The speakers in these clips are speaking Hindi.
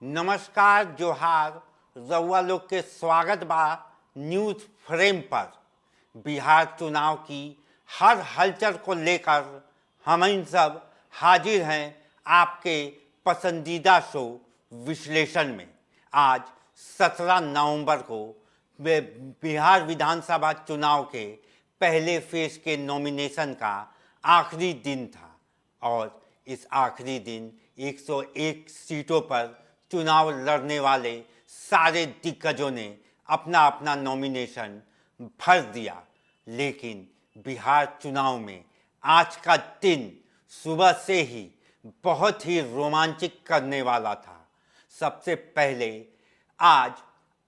नमस्कार जोहार रउआ लोग के स्वागत बा न्यूज फ्रेम पर। बिहार चुनाव की हर हलचल को लेकर हम इन सब हाजिर हैं आपके पसंदीदा शो विश्लेषण में। आज 17 नवंबर को बिहार विधानसभा चुनाव के पहले फेज के नॉमिनेशन का आखिरी दिन था और इस आखिरी दिन 101 सीटों पर चुनाव लड़ने वाले सारे दिग्गजों ने अपना अपना नॉमिनेशन भर दिया। लेकिन बिहार चुनाव में आज का दिन सुबह से ही बहुत ही रोमांचक करने वाला था। सबसे पहले आज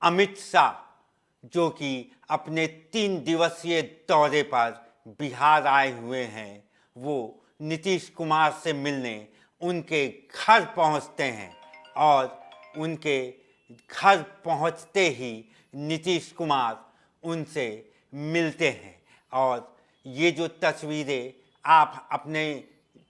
अमित शाह, जो कि अपने 3 दिवसीय दौरे पर बिहार आए हुए हैं, वो नीतीश कुमार से मिलने उनके घर पहुंचते हैं और उनके घर पहुंचते ही नीतीश कुमार उनसे मिलते हैं। और ये जो तस्वीरें आप अपने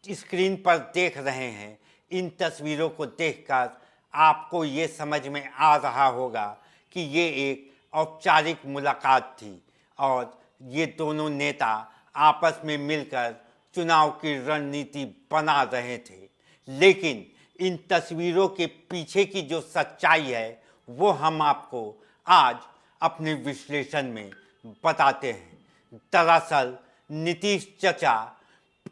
स्क्रीन पर देख रहे हैं, इन तस्वीरों को देखकर आपको ये समझ में आ रहा होगा कि ये एक औपचारिक मुलाकात थी और ये दोनों नेता आपस में मिलकर चुनाव की रणनीति बना रहे थे। लेकिन इन तस्वीरों के पीछे की जो सच्चाई है वो हम आपको आज अपने विश्लेषण में बताते हैं। दरअसल नीतीश चचा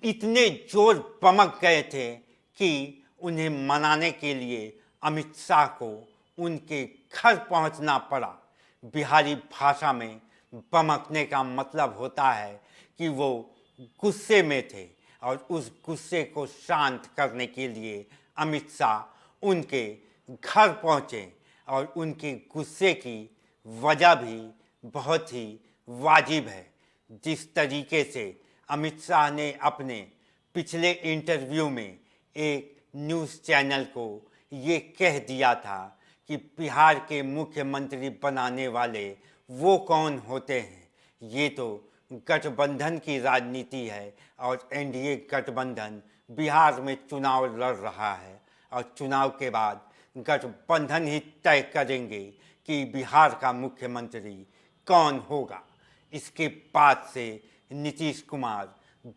इतने जोर पमक गए थे कि उन्हें मनाने के लिए अमित शाह को उनके घर पहुंचना पड़ा। बिहारी भाषा में बमकने का मतलब होता है कि वो गुस्से में थे और उस गुस्से को शांत करने के लिए अमित शाह उनके घर पहुंचे और उनके गुस्से की वजह भी बहुत ही वाजिब है। जिस तरीके से अमित शाह ने अपने पिछले इंटरव्यू में एक न्यूज़ चैनल को ये कह दिया था कि बिहार के मुख्यमंत्री बनाने वाले वो कौन होते हैं, ये तो गठबंधन की राजनीति है और एनडीए गठबंधन बिहार में चुनाव लड़ रहा है और चुनाव के बाद गठबंधन ही तय करेंगे कि बिहार का मुख्यमंत्री कौन होगा। इसके बाद से नीतीश कुमार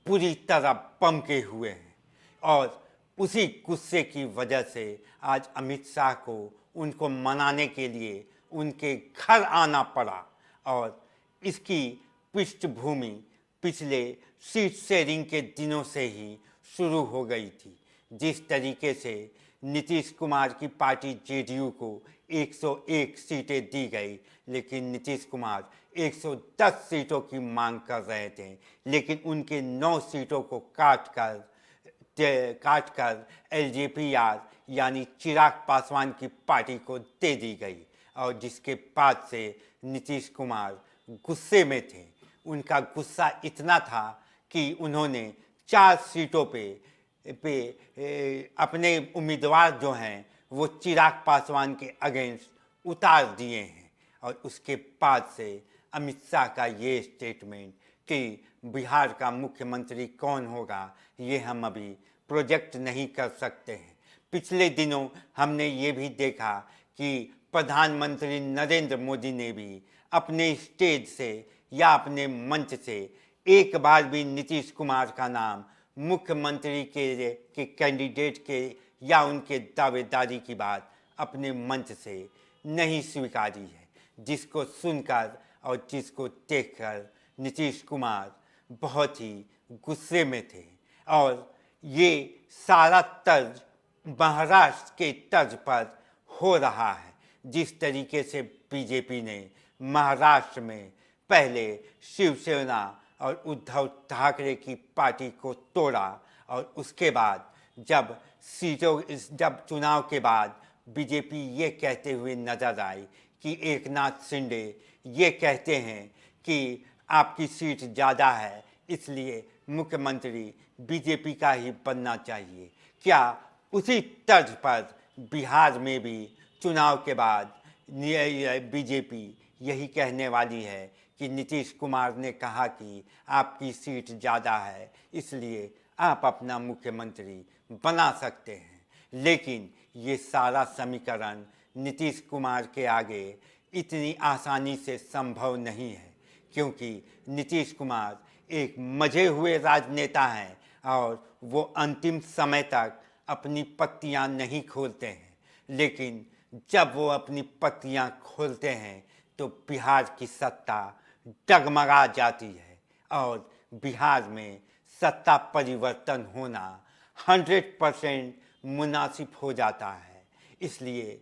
बुरी तरह पमके हुए हैं और उसी गुस्से की वजह से आज अमित शाह को उनको मनाने के लिए उनके घर आना पड़ा। और इसकी पृष्ठभूमि पिछले सीट शेयरिंग के दिनों से ही शुरू हो गई थी। जिस तरीके से नीतीश कुमार की पार्टी जेडीयू को 101 सीटें दी गई, लेकिन नीतीश कुमार 110 सीटों की मांग कर रहे थे, लेकिन उनके 9 सीटों को काट कर एलजेपीआर यानी चिराग पासवान की पार्टी को दे दी गई। और जिसके बाद से नीतीश कुमार गुस्से में थे। उनका गुस्सा इतना था कि उन्होंने 4 सीटों पे अपने उम्मीदवार जो हैं वो चिराग पासवान के अगेंस्ट उतार दिए हैं। और उसके बाद से अमित शाह का ये स्टेटमेंट कि बिहार का मुख्यमंत्री कौन होगा ये हम अभी प्रोजेक्ट नहीं कर सकते हैं। पिछले दिनों हमने ये भी देखा कि प्रधानमंत्री नरेंद्र मोदी ने भी अपने स्टेज से या अपने मंच से एक बार भी नीतीश कुमार का नाम मुख्यमंत्री के कैंडिडेट के या उनके दावेदारी की बात अपने मंच से नहीं स्वीकारी है। जिसको सुनकर और जिसको देखकर नीतीश कुमार बहुत ही गुस्से में थे। और ये सारा तर्ज महाराष्ट्र के तर्ज पर हो रहा है। जिस तरीके से बीजेपी ने महाराष्ट्र में पहले शिवसेना और उद्धव ठाकरे की पार्टी को तोड़ा और उसके बाद जब चुनाव के बाद बीजेपी ये कहते हुए नजर आई कि एकनाथ शिंदे ये कहते हैं कि आपकी सीट ज़्यादा है इसलिए मुख्यमंत्री बीजेपी का ही बनना चाहिए। क्या उसी तर्ज पर बिहार में भी चुनाव के बाद बीजेपी यही कहने वाली है कि नीतीश कुमार ने कहा कि आपकी सीट ज़्यादा है इसलिए आप अपना मुख्यमंत्री बना सकते हैं। लेकिन ये सारा समीकरण नीतीश कुमार के आगे इतनी आसानी से संभव नहीं है, क्योंकि नीतीश कुमार एक मजे हुए राजनेता हैं और वो अंतिम समय तक अपनी पत्तियां नहीं खोलते हैं। लेकिन जब वो अपनी पत्तियां खोलते हैं तो बिहार की सत्ता डगमगा जाती है और बिहार में सत्ता परिवर्तन होना 100% मुनासिब हो जाता है। इसलिए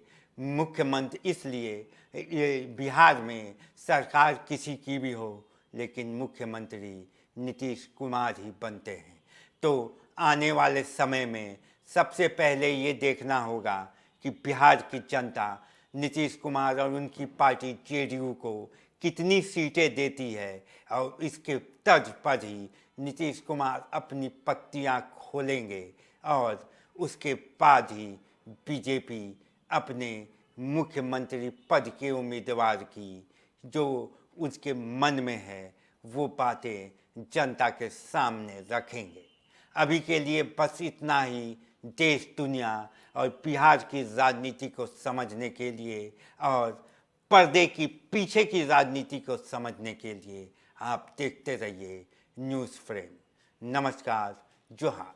ये बिहार में सरकार किसी की भी हो, लेकिन मुख्यमंत्री नीतीश कुमार ही बनते हैं। तो आने वाले समय में सबसे पहले ये देखना होगा कि बिहार की जनता नीतीश कुमार और उनकी पार्टी जेडीयू को कितनी सीटें देती है, और इसके तर्ज पर ही नीतीश कुमार अपनी पत्तियां खोलेंगे और उसके बाद ही बीजेपी अपने मुख्यमंत्री पद के उम्मीदवार की जो उसके मन में है वो बातें जनता के सामने रखेंगे। अभी के लिए बस इतना ही। देश दुनिया और बिहार की राजनीति को समझने के लिए और पर्दे की पीछे की राजनीति को समझने के लिए आप देखते रहिए न्यूज़ फ्रेम। नमस्कार, जोहार।